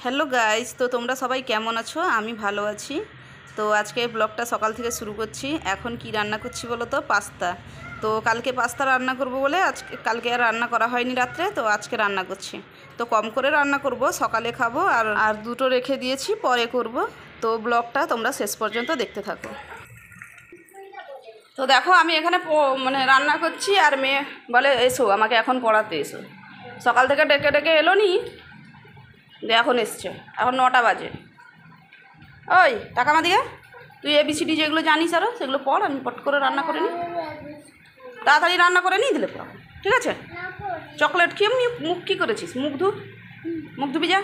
Hello guys, তো তোমরা সবাই কেমন আছো? আমি ভালো আছি। তো আজকে ব্লগটা সকাল থেকে শুরু করছি। এখন কি রান্না করছি বলো তো? পাস্তা। তো কালকে পাস্তা রান্না করব বলে কালকে আর রান্না করা হয়নি রাত্রে, তো আজকে রান্না করছি। তো কম করে রান্না করব, সকালে খাবো আর দুটো রেখে দিয়েছি, পরে করব। তো ব্লগটা তোমরা শেষ পর্যন্ত দেখতে থাকো। তো দেখো আমি এখানে মানে রান্না করছি আর মেয়ে বলে এসো আমাকে এখন পড়াতে এসো। সকাল থেকে ডেকে ডেকে এলো নি, এখন এসছে, এখন 9টা বাজে। ওই টাকা মা দিকে, তুই ABCD যেগুলো জানিস আরও সেগুলো পড়, আমি পট করে রান্না করে নিই, তাড়াতাড়ি রান্না করে নিই দিলে পড়, ঠিক আছে? চকলেট খেয়ে মুখ কী করেছিস? মুখ ধুবি যা।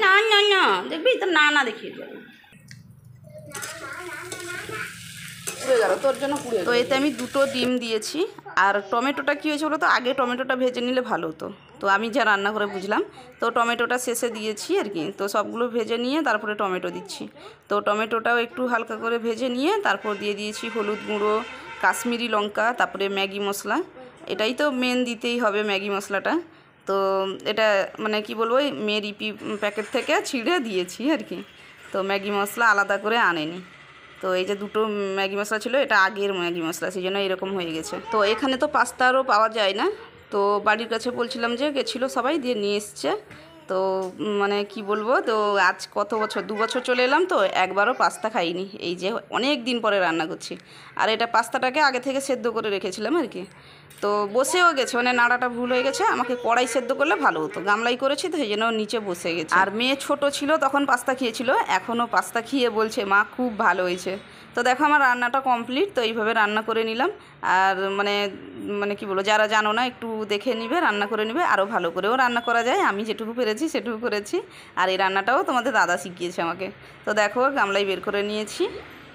না না না দেখবি তো, না দেখিয়ে দেবে পুড়ে গেল তোর জন্য, পুড়ে। তো এতে আমি দুটো ডিম দিয়েছি। আর টমেটোটা কী হয়েছে বলো তো, আগে টমেটোটা ভেজে নিলে ভালো হতো। তো আমি যা রান্না করে বুঝলাম, তো টমেটোটা শেষে দিয়েছি আর কি। তো সবগুলো ভেজে নিয়ে তারপরে টমেটো দিচ্ছি। তো টমেটোটাও একটু হালকা করে ভেজে নিয়ে তারপর দিয়ে দিয়েছি হলুদ গুঁড়ো, কাশ্মীরি লঙ্কা, তারপরে ম্যাগি মশলা। এটাই তো মেন, দিতেই হবে ম্যাগি মশলাটা। তো এটা মানে কি বলবো, মেয়ের ইপি প্যাকেট থেকে ছিঁড়ে দিয়েছি আর কি। তো ম্যাগি মশলা আলাদা করে আনেনি। তো এই যে দুটো ম্যাগি মশলা ছিল, এটা আগের ম্যাগি মশলা, সেই জন্য এরকম হয়ে গেছে। তো এখানে তো পাস্তারও পাওয়া যায় না। তো বাড়ির কাছে বলছিলাম যে গেছিলো সবাই, দিয়ে নিয়ে এসছে। তো মানে কি বলবো, তো আজ কত বছর, 2 বছর চলে এলাম, তো একবারও পাস্তা খাইনি। এই যে অনেক দিন পরে রান্না করছি। আর এটা পাস্তাটাকে আগে থেকে সেদ্ধ করে রেখেছিলাম আর কি। তো বসেও গেছে, মানে নাড়াটা ভুল হয়ে গেছে। আমাকে কড়াই সেদ্ধ করলে ভালো হতো, গামলাই করেছি তো সেই জন্য নিচে বসে গেছে। আর মেয়ে ছোট ছিল তখন পাস্তা খেয়েছিল, এখনও পাস্তা খেয়ে বলছে মা খুব ভালো হয়েছে। তো দেখো আমার রান্নাটা কমপ্লিট। তো এইভাবে রান্না করে নিলাম। আর মানে কি বলবো, যারা জানো না একটু দেখে নিবে, রান্না করে নিবে। আরও ভালো করেও রান্না করা যায়, আমি যেটুকু পেরেছি সেটুকু করেছি। আর এই রান্নাটাও তোমাদের দাদা শিখিয়েছে আমাকে। তো দেখো গামলাই বের করে নিয়েছি,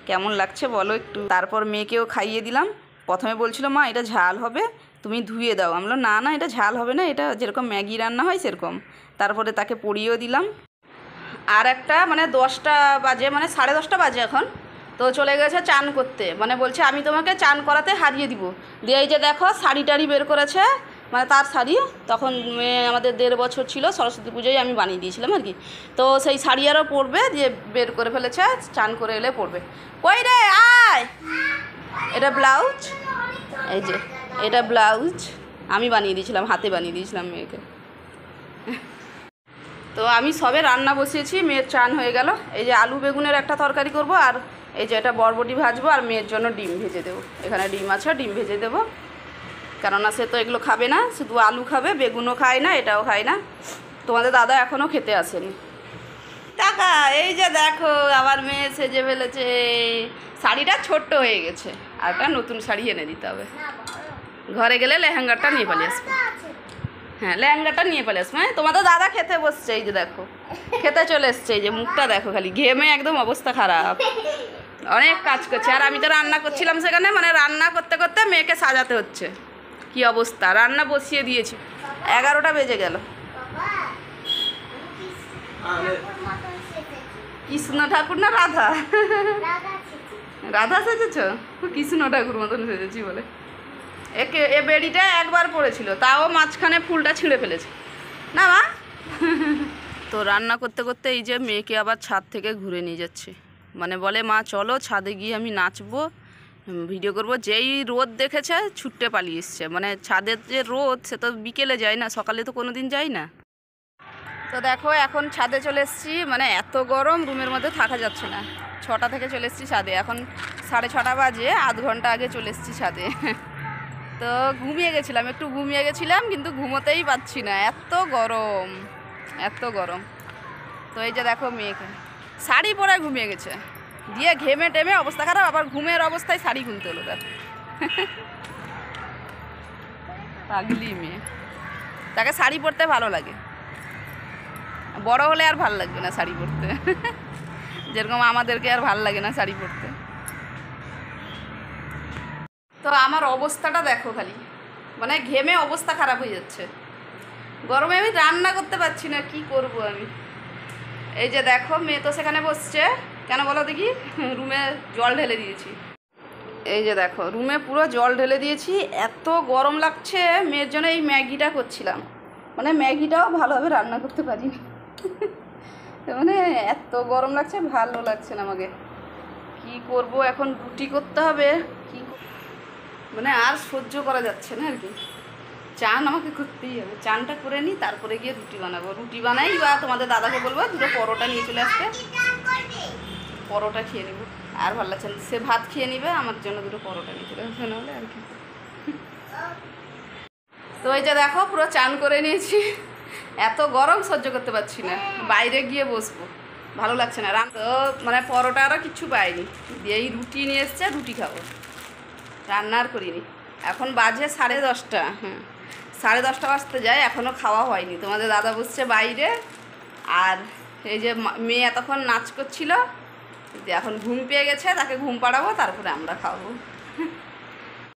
কেমন লাগছে বলো একটু। তারপর মেয়েকেও খাইয়ে দিলাম। প্রথমে বলছিল মা এটা ঝাল হবে, তুমি ধুয়ে দাও। আমি বললাম না এটা ঝাল হবে না, এটা যেরকম ম্যাগি রান্না হয় সেরকম। তারপরে তাকে পড়িয়েও দিলাম। আর একটা মানে 10টা বাজে, মানে 10:30 বাজে এখন। তো চলে গেছে চান করতে, মানে বলছে আমি তোমাকে চান করাতে হারিয়ে দিব। দিয়ে এই যে দেখো শাড়ি টাড়ি বের করেছে, মানে তার শাড়ি। তখন মেয়ে আমাদের 1.5 বছর ছিল, সরস্বতী পুজোয় আমি বানিয়ে দিয়েছিলাম আর কি। তো সেই শাড়ি আরও পরবে, দিয়ে বের করে ফেলেছে, চান করে এলে পরবে। কই রে আয়, এটা ব্লাউজ, এই যে এটা ব্লাউজ আমি বানিয়ে দিয়েছিলাম, হাতে বানিয়ে দিয়েছিলাম মেয়েকে। তো আমি সবে রান্না বসিয়েছি, মেয়ের চান হয়ে গেল। এই যে আলু বেগুনের একটা তরকারি করব, আর এই যে এটা বরবটি ভাজবো, আর মেয়ের জন্য ডিম ভেজে দেবো। এখানে ডিম আছে, ডিম ভেজে দেবো, কেননা সে তো এগুলো খাবে না, শুধু আলু খাবে, বেগুনও খায় না, এটাও খায় না। তোমাদের দাদা এখনও খেতে আসেনি। টাকা, এই যে দেখো আমার মেয়ে সেজে ফেলেছে। শাড়িটা ছোট্ট হয়ে গেছে, আর একটা নতুন শাড়ি এনে দিতে হবে। ঘরে গেলে লেহেঙ্গাটা নিয়ে পালিয়ে আসবো। হ্যাঁ লেহেঙ্গাটা নিয়ে পালিয়ে আসবো। হ্যাঁ তোমাদের দাদা খেতে বসছে, এই যে দেখো খেতে চলে এসছে। এই যে মুখটা দেখো, খালি ঘেমে একদম অবস্থা খারাপ, অনেক কাজ করছে। আর আমি তো রান্না করছিলাম সেখানে, মানে রান্না করতে করতে মেয়েকে সাজাতে হচ্ছে। কি অবস্থা, রান্না বসিয়ে দিয়েছি, 11টা বেজে গেল। কৃষ্ণ ঠাকুর না রাধা? রাধা সেজেছ? কৃষ্ণ ঠাকুর মতন সেজেছি বলে। এ বেড়িটা একবার পড়েছিল, তাও মাঝখানে ফুলটা ছিঁড়ে ফেলেছে না মা। তো রান্না করতে করতে এই যে মেয়েকে আবার ছাদ থেকে ঘুরে নিয়ে যাচ্ছে, মানে বলে মা চলো ছাদে গিয়ে আমি নাচবো, ভিডিও করব। যেই রোদ দেখেছে ছুটতে পালিয়ে এসছে। মানে ছাদের যে রোদ সে তো বিকেলে যায় না, সকালে তো কোনো দিন যায় না। তো দেখো এখন ছাদে চলে এসেছি, মানে এত গরম রুমের মধ্যে থাকা যাচ্ছে না। 6টা থেকে চলে এসেছি ছাদে, এখন 6:30 বাজে, আধ ঘন্টা আগে চলে এসেছি ছাদে। তো ঘুমিয়ে গেছিলাম, একটু ঘুমিয়ে গেছিলাম, কিন্তু ঘুমোতেই পাচ্ছি না, এত গরম এত গরম। তো এই যে দেখো মেয়েকে শাড়ি পরে ঘুমিয়ে গেছে, দিয়ে ঘেমে টেমে অবস্থা খারাপ। আবার ঘুমের অবস্থায় শাড়ি খুলতে হলো তার। পাগলি মেয়ে, তাকে শাড়ি পরতে ভালো লাগে, বড় হলে আর ভাল লাগবে না শাড়ি পরতে। যেরকম আমাদেরকে আর ভাল লাগে না শাড়ি পরতে। তো আমার অবস্থাটা দেখো, খালি মানে ঘেমে অবস্থা খারাপ হয়ে যাচ্ছে। গরমে আমি রান্না করতে পারছি না, কি করব আমি। এই যে দেখো মেয়ে তো সেখানে বসছে, কেন বলো দেখি, রুমে জল ঢেলে দিয়েছি। এই যে দেখো রুমে পুরো জল ঢেলে দিয়েছি, এত গরম লাগছে। মেয়ের জন্য এই ম্যাগিটা করছিলাম, মানে ম্যাগিটাও ভালোভাবে রান্না করতে পারিনি। মানে এত গরম লাগছে, ভালো লাগছে না আমাকে। কি করব এখন, রুটি করতে হবে। কি মানে আর সহ্য করা যাচ্ছে না আর কি। চান আমাকে করতেই হবে, চানটা করে নিই, তারপরে গিয়ে রুটি বানাবো। রুটি বানাই বা তোমাদের দাদাকে বলবো দুটো পরোটা নিয়ে চলে আসতে, পরোটা খেয়ে নেবো। আর ভালো লাগছে না, সে ভাত খেয়ে নিবে, আমার জন্য দুটো পরোটা নিয়ে চলে আসবে, নাহলে আর কি। তো এই যে দেখো, পুরো চান করে নিয়েছি। এত গরম সহ্য করতে পারছি না, বাইরে গিয়ে বসবো, ভালো লাগছে না। তো মানে পরোটা আরও কিচ্ছু পাইনি, এই রুটি নিয়ে এসছে, রুটি খাবো, রান্না আর করিনি। এখন বাজে 10:30। হ্যাঁ, 10:30 বাজতে যায়, এখনও খাওয়া হয়নি। তোমাদের দাদা বসছে বাইরে, আর এই যে মেয়ে এতক্ষণ নাচ করছিল, এখন ঘুম পেয়ে গেছে, তাকে ঘুম পাড়াবো, তারপরে আমরা খাবো।